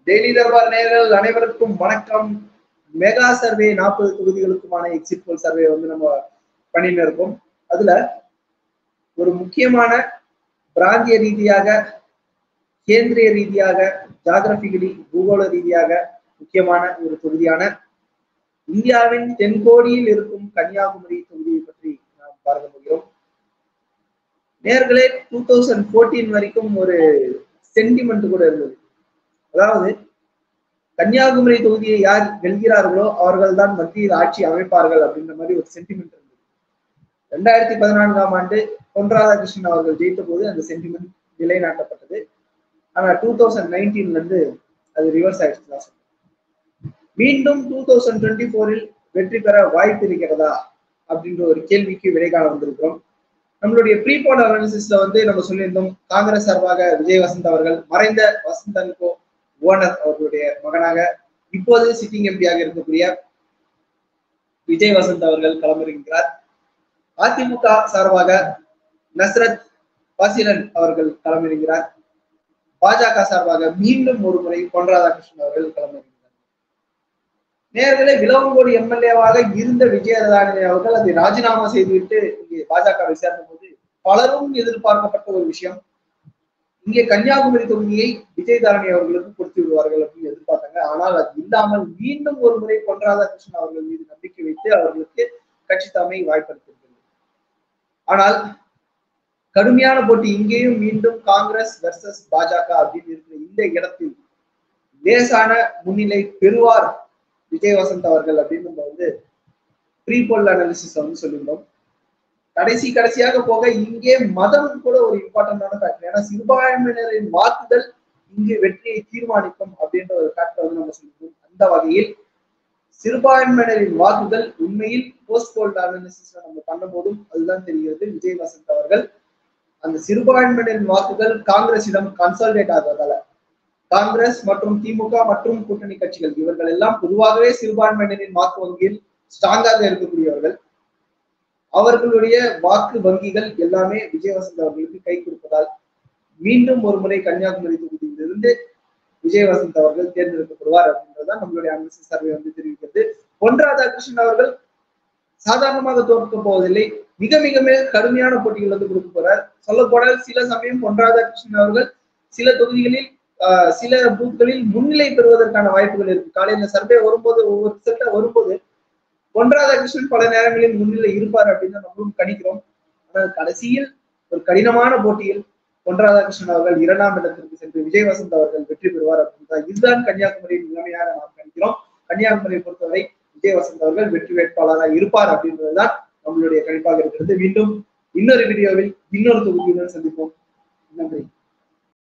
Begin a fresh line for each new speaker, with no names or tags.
Daily Darbar நேயர்கள் அனைவருக்கும் வணக்கம். மெகா சர்வே 40 தொகுதிகளுக்குமான எக்ஸிட் போல் சர்வே வந்து நம்ம பண்ணிட்டு இருக்கோம். அதுல ஒரு முக்கியமான பிராந்திய ரீதியாக, கேந்திரிய ரீதியாக, ஜாகிரபிகலி பூகோள ரீதியாக முக்கியமான ஒரு தொகுதியான இந்தியாவின் தென்கோடியில் இருக்கும் கன்னியாகுமரி தொகுதியை பற்றி நாம் பார்க்க போகிறோம். நேர்களே 2014 வரைக்கும் ஒரு சென்டிமெண்ட் கூட இருந்தது. அதாவது கன்னியாகுமரி தொகுதியை யார் வெல்கிறார்களோ அவர்கள் தான் மத்தியில் ஆட்சி அமைப்பார்கள் அப்படின்ற மாதிரி ஒரு சென்டிமெண்ட் இருந்தது. 2014ஆம் ஆண்டு பொன் ராதாகிருஷ்ணன் அவர்கள் ஜெயித்த போது அந்த சென்டிமெண்ட் நிலைநாட்டப்பட்டது. ஆனா 2019 இருந்து அது ரிவர்ஸ் ஆயிடுச்சு. மீண்டும் 2024 வெற்றி பெற வாய்ப்பு இருக்கிறதா அப்படின்ற ஒரு கேள்விக்கு விடை காண வந்திருக்கிறோம். நம்மளுடைய ப்ரீ போல் அனாலிசிஸ்ல வந்து நம்ம சொல்லியிருந்தோம், காங்கிரஸ் சார்பாக விஜய் வசந்த் அவர்கள் மறைந்த வசந்த் அண்ட் கோ ஓனர் அவர்களுடைய மகனாக இப்போது சிட்டிங் எம்பியாக இருக்கக்கூடிய விஜய் வசந்த் அவர்கள் களமிறங்குகிறார். அதிமுக சார்பாக நஸ்ரத் பாசிலன் அவர்கள் களமிறங்குகிறார். பாஜக சார்பாக மீண்டும் ஒரு முறை பொன் ராதாகிருஷ்ணன் அவர்கள் களமிறங்குகிறார். நேர்களே, விளவங்கோடு எம்எல்ஏவாக இருந்த விஜயதாரணி அவர்கள் அதை ராஜினாமா செய்துவிட்டு இங்கே பாஜகவை சேர்ந்த போது பலரும் எதிர்பார்க்கப்பட்ட ஒரு விஷயம், இங்கே கன்னியாகுமரி தொகுதியை விஜயதாரணி அவர்களுக்கு கொடுத்து விடுவார்கள் அப்படின்னு எதிர்பார்த்தாங்க. ஆனால் அது இல்லாமல் மீண்டும் ஒரு முறை பொன் ராதாகிருஷ்ணன் அவர்கள் மீது நம்பிக்கை வைத்து அவர்களுக்கு கட்சி தலைமை வாய்ப்பளித்திருக்கிறது. ஆனால் கடுமையான போட்டி இங்கேயும் மீண்டும் காங்கிரஸ் வெர்சஸ் பாஜக அப்படின்னு இருக்கிற இந்த இடத்தில் லேசான முன்னிலை பெறுவார் விஜய் வசந்த் அவர்கள் அப்படின்னு நம்ம வந்து ப்ரீ போல் அனாலிசிஸ் வந்து சொல்லியிருந்தோம். கடைசியாக போக இங்கே மதம் கூட ஒரு இம்பார்ட்டன்டான ஃபேக்டர். ஏன்னா சிறுபான்மையினரின் வாக்குகள் இங்கு வெற்றியை தீர்மானிக்கும் அப்படின்ற ஒரு ஃபேக்டர் வந்து நம்ம சொல்லியிருந்தோம். அந்த வகையில் சிறுபான்மையினரின் வாக்குகள் உண்மையில் போஸ்ட் போல் அனாலிசிஸ் நம்ம பண்ணும் போதும் அதுதான் தெரிகிறது. விஜய் வசந்த் அவர்கள் அந்த சிறுபான்மையினரின் வாக்குகள் காங்கிரசிடம் கன்சாலிடேட் ஆகுவதால காங்கிரஸ் மற்றும் திமுக மற்றும் கூட்டணி கட்சிகள் இவர்கள் எல்லாம் பொதுவாகவே சிறுபான்மையினரின் வாக்கு வங்கியில் ஸ்ட்ராங்காக இருக்கக்கூடியவர்கள். அவர்களுடைய வாக்கு வங்கிகள் எல்லாமே விஜய் வசந்த் அவர்களுக்கு கை கொடுப்பதால் மீண்டும் ஒரு முறை கன்னியாகுமரி தொகுதியிலிருந்து விஜய் வசந்த் அவர்கள் தேர்ந்தெடுக்கப்படுவார் அப்படின்றதுதான் நம்மளுடைய அனாலிசிஸ் சர்வே வந்து தெரிவிக்கிறது. பொன் ராதாகிருஷ்ணன் அவர்கள் சாதாரணமாக தோற்க போவதில்லை, மிக மிக மிக கடுமையான போட்டிகள் வந்து கொடுக்க போறார். சொல்ல போனால் சில சமயம் பொன் ராதாகிருஷ்ணன் அவர்கள் சில தொகுதிகளில் சில பூத்களில் முன்னிலை பெறுவதற்கான வாய்ப்புகள் இருக்கு. காலையில சர்வே வரும்போது ஒவ்வொரு ரிசல்ட்டா வரும்போது பொன் ராதாகிருஷ்ணன் பல நேரங்களில் முன்னிலை இருப்பார் அப்படின்னு நம்மளும் கணிக்கிறோம். ஆனால் கடைசியில் ஒரு கடினமான போட்டியில் பொன் ராதாகிருஷ்ணன் அவர்கள் 2ஆம் இடத்திற்கு சென்று விஜய் வசந்த் அவர்கள் வெற்றி பெறுவார் அப்படின்றத இதுதான் கன்னியாகுமரியின் நிலைமையாக நாம் கணிக்கிறோம். கன்னியாகுமரியை பொறுத்தவரை விஜய் வசந்த் அவர்கள் வெற்றி வேட்பாளராக இருப்பார் அப்படின்றதுதான் நம்மளுடைய கணிப்பாக இருக்கிறது. மீண்டும் இன்னொரு வீடியோவில் இன்னொரு தொகுதியுடன் சந்திப்போம். நன்றி.